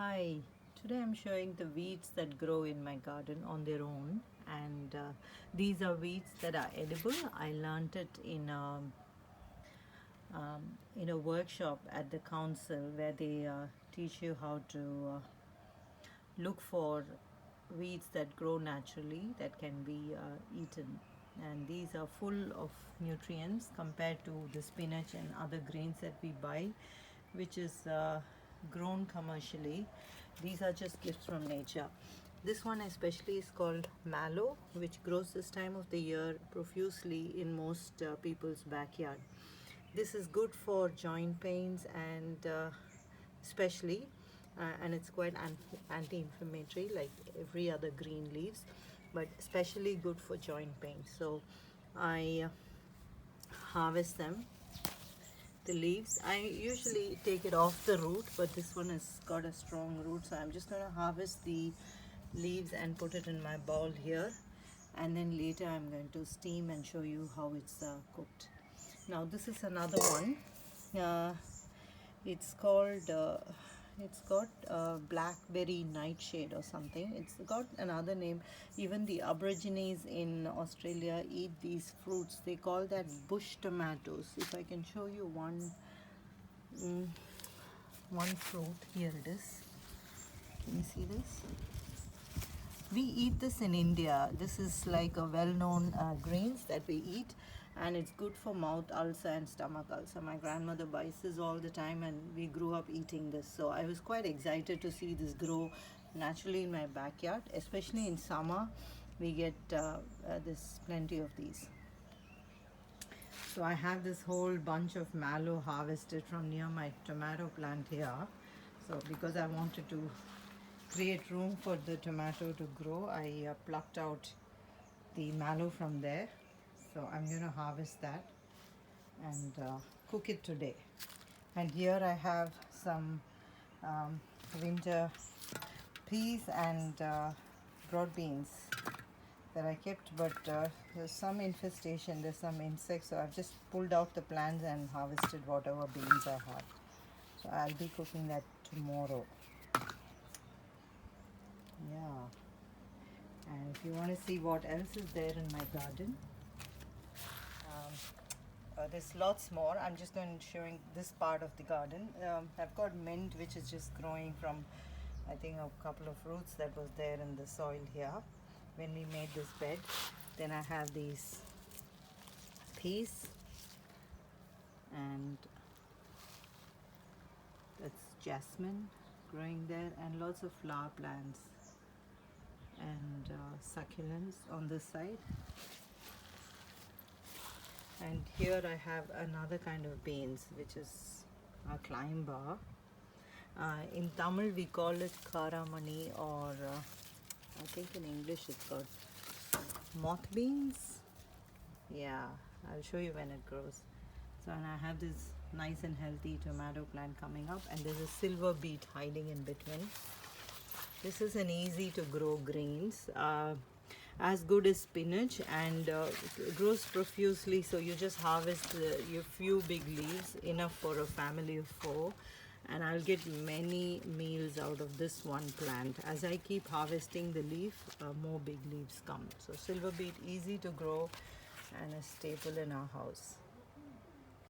Hi, today I'm showing the weeds that grow in my garden on their own, and these are weeds that are edible. I learned it in a workshop at the council where they teach you how to look for weeds that grow naturally that can be eaten. And these are full of nutrients compared to the spinach and other grains that we buy, which is grown commercially. These are just gifts from nature. This one especially is called mallow, which grows this time of the year profusely in most people's backyard. This is good for joint pains and especially and it's quite anti-inflammatory like every other green leaves, but especially good for joint pain. So I harvest them, the leaves. I usually take it off the root, but this one has got a strong root, so I'm just going to harvest the leaves and put it in my bowl here, and then later I'm going to steam and show you how it's cooked. Now this is another one. It's called it's got blackberry nightshade or something. It's got another name. Even the aborigines in Australia eat these fruits. They call that bush tomatoes. If I can show you one fruit, here it is. Can you see this? We eat this in India. This is like a well-known greens that we eat, and it's good for mouth ulcer and stomach ulcer. My grandmother buys this all the time, and we grew up eating this. So I was quite excited to see this grow naturally in my backyard, especially in summer. We get this plenty of these. So I have this whole bunch of mallow harvested from near my tomato plant here. So because I wanted to create room for the tomato to grow, I plucked out the mallow from there. So I'm going to harvest that and cook it today. And here I have some winter peas and broad beans that I kept, but there's some infestation, there's some insects, so I've just pulled out the plants and harvested whatever beans I have. So I'll be cooking that tomorrow. Yeah. And if you want to see what else is there in my garden, there's lots more. I'm just going to showing this part of the garden. I've got mint, which is just growing from, I think, a couple of roots that was there in the soil here when we made this bed. Then I have these peas, and that's jasmine growing there, and lots of flower plants and succulents on this side. And here I have another kind of beans, which is a climber. In Tamil we call it karamani, or I think in English it's called moth beans. Yeah, I'll show you when it grows. So, and I have this nice and healthy tomato plant coming up, and there's a silver beet hiding in between. This is an easy to grow greens, as good as spinach, and it grows profusely. So you just harvest your few big leaves, enough for a family of 4, and I'll get many meals out of this one plant. As I keep harvesting the leaf, more big leaves come. So silver beet, easy to grow and a staple in our house.